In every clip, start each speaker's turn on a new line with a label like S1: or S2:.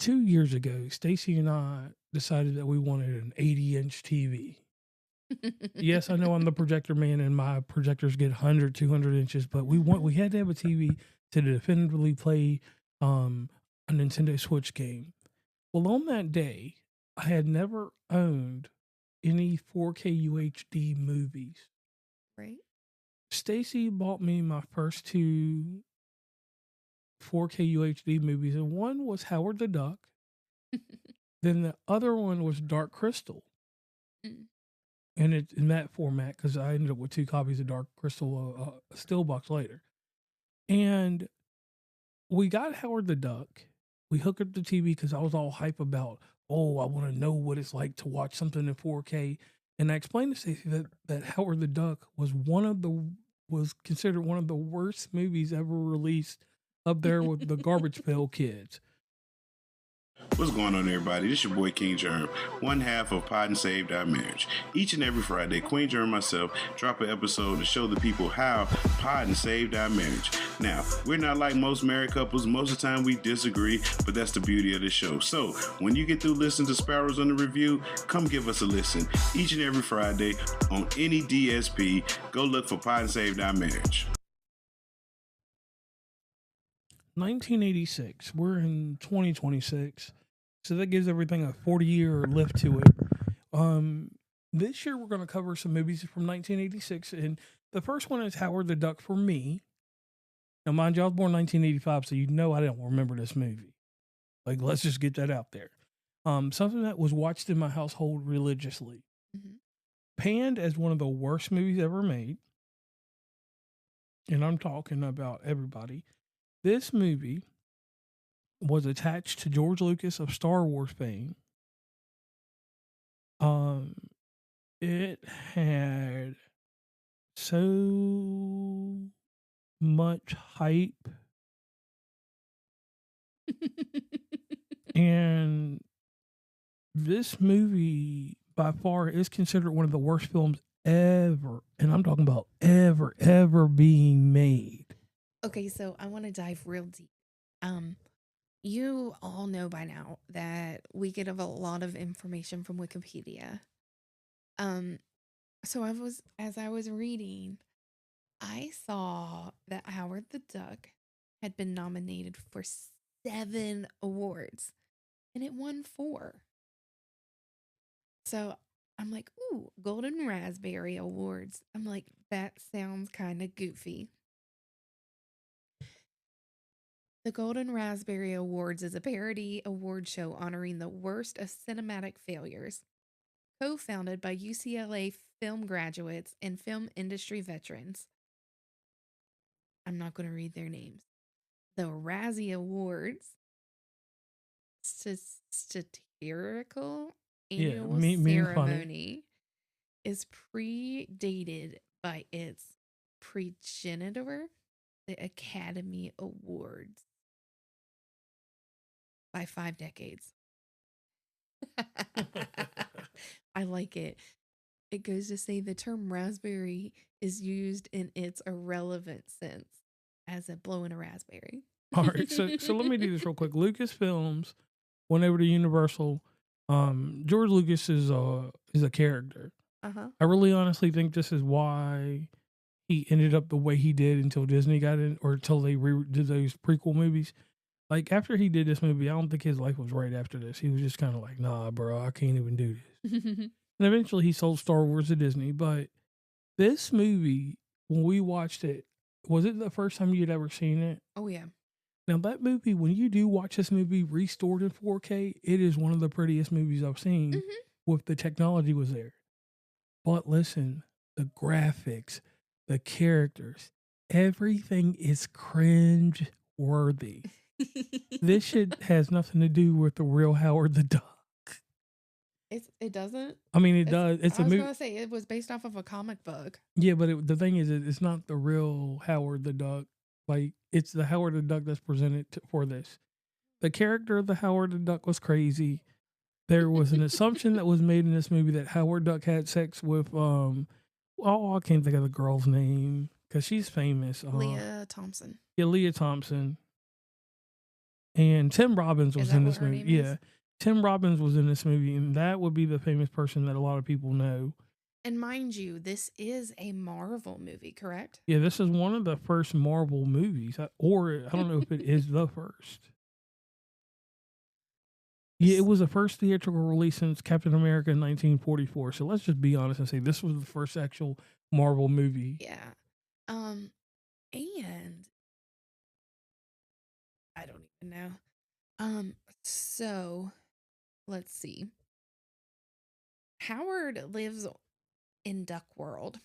S1: 2 years ago, Stacey and I decided that we wanted an 80-inch TV. Yes, I know I'm the projector man and my projectors get 100, 200 inches, but we had to have a TV to definitively play a Nintendo Switch game. Well, on that day, I had never owned any 4K UHD movies.
S2: Right.
S1: Stacey bought me my first two 4K UHD movies, and one was Howard the Duck. Then the other one was Dark Crystal.
S2: Mm.
S1: And it's in that format because I ended up with 2 copies of Dark Crystal, a still box later. And we got Howard the Duck. We hooked up the TV because I was all hype about, I want to know what it's like to watch something in 4K. And I explained to Stacey that Howard the Duck was considered one of the worst movies ever released, up there with the Garbage Pail Kids.
S3: What's going on, everybody? This is your boy King Germ, one half of Pod and Saved Our Marriage. Each and every Friday, Queen Germ and myself drop an episode to show the people how Pod and Saved Our Marriage. Now, we're not like most married couples. Most of the time we disagree, but that's the beauty of the show. So, when you get through listening to Sparrows on the Review, come give us a listen. Each and every Friday on any DSP, go look for Pod and Saved Our Marriage.
S1: 1986. We're in 2026, so that gives everything a 40-year lift to it. This year we're going to cover some movies from 1986, and the first one is Howard the Duck for me. Now, mind you, I was born in 1985, so you know I don't remember this movie. Like, let's just get that out there. Something that was watched in my household religiously.
S2: Mm-hmm.
S1: Panned as one of the worst movies ever made, and I'm talking about everybody. This movie was attached to George Lucas of Star Wars fame. It had so much hype, and this movie by far is considered one of the worst films ever, and I'm talking about ever being made.
S2: Okay, so I want to dive real deep. You all know by now that we get a lot of information from Wikipedia. So as I was reading, I saw that Howard the Duck had been nominated for 7 awards, and it won 4. So I'm like, ooh, Golden Raspberry Awards. I'm like, that sounds kind of goofy. The Golden Raspberry Awards is a parody award show honoring the worst of cinematic failures, co-founded by UCLA film graduates and film industry veterans. I'm not going to read their names. The Razzie Awards, satirical annual ceremony, is predated by its progenitor, the Academy Awards, by 5 decades. I like it. It goes to say the term raspberry is used in its irrelevant sense as a blowing a raspberry.
S1: All right, so let me do this real quick. Lucasfilms went over to Universal. George Lucas is a character. I really honestly think this is why he ended up the way he did until Disney got in, or until they did those prequel movies. Like, after he did this movie, I don't think his life was right after this. He was just kind of like, nah, bro, I can't even do this. And eventually he sold Star Wars to Disney. But this movie, when we watched it, was it the first time you'd ever seen it?
S2: Oh, yeah.
S1: Now, that movie, when you do watch this movie restored in 4K, it is one of the prettiest movies I've seen with the technology was there. But listen, the graphics, the characters, everything is cringe-worthy. This shit has nothing to do with the real Howard the Duck.
S2: It doesn't?
S1: I mean, it does.
S2: I was going to say, it was based off of a comic book.
S1: Yeah, but the thing is, it's not the real Howard the Duck. Like, it's the Howard the Duck that's presented for this. The character of the Howard the Duck was crazy. There was an assumption that was made in this movie that Howard Duck had sex with, I can't think of the girl's name because she's famous.
S2: Leah Thompson.
S1: Yeah, Leah Thompson. And Tim Robbins was in this movie.
S2: Yeah.
S1: Tim Robbins was in this movie, and that would be the famous person that a lot of people know.
S2: And mind you, this is a Marvel movie, correct?
S1: Yeah, this is one of the first Marvel movies, or I don't know if it is the first. Yeah, it was the first theatrical release since Captain America in 1944. So let's just be honest and say this was the first actual Marvel movie.
S2: Yeah. And I don't even know. So let's see. Howard lives in Duck World,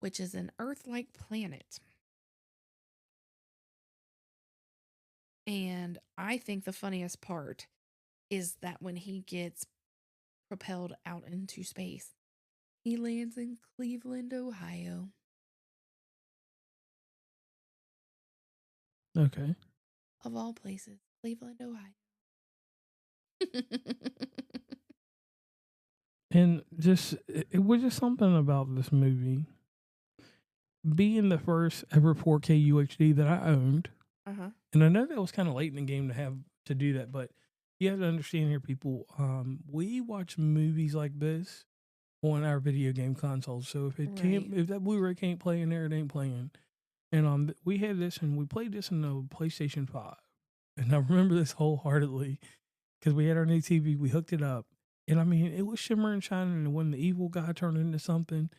S2: which is an Earth-like planet. And I think the funniest part is that when he gets propelled out into space, he lands in Cleveland, Ohio.
S1: Okay.
S2: Of all places, Cleveland, Ohio.
S1: And just, it was just something about this movie. Being the first ever 4K UHD that I owned. And I know that was kind of late in the game to do that, but you have to understand here, people, we watch movies like this on our video game consoles. So if that Blu-ray can't play in there, it ain't playing. And we had this and we played this in the PlayStation 5. And I remember this wholeheartedly because we had our new TV, we hooked it up. And I mean, it was shimmering and shining, and when the evil guy turned into something,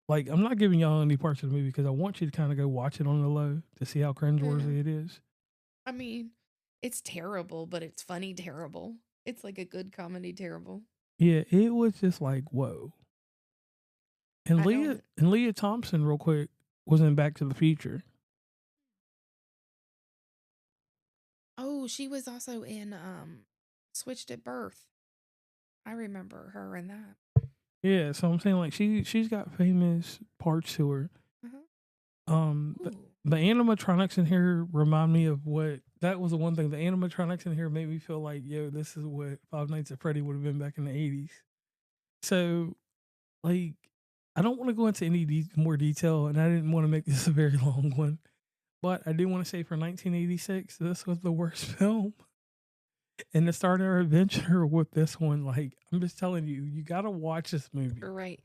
S1: like, I'm not giving y'all any parts of the movie because I want you to kind of go watch it on the low to see how cringeworthy it is.
S2: I mean, it's terrible, but it's funny terrible. It's like a good comedy terrible.
S1: Yeah, it was just like, whoa. And Leah Thompson, real quick, was in Back to the Future.
S2: Oh, she was also in Switched at Birth. I remember her in that.
S1: Yeah, so I'm saying, like, she's got famous parts to her. The animatronics in here remind me of that was the one thing. The animatronics in here made me feel like, yo, this is what Five Nights at Freddy would have been back in the 80s. So, like, I don't want to go into any more detail, and I didn't want to make this a very long one. But I do want to say for 1986, this was the worst film. And to start our adventure with this one, like, I'm just telling you, you got to watch this movie.
S2: Right.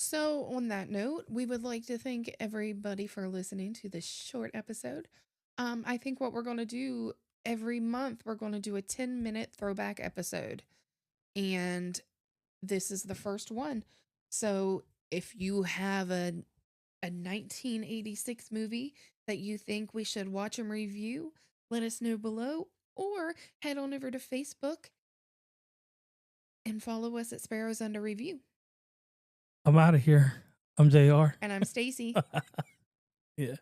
S2: So, on that note, we would like to thank everybody for listening to this short episode. I think what we're going to do every month, we're going to do a 10-minute throwback episode. And this is the first one. So, if you have a 1986 movie that you think we should watch and review, let us know below, or head on over to Facebook and follow us at Sparrows Under Review.
S1: I'm out of here. I'm JR.
S2: And I'm Stacey.
S1: Yeah.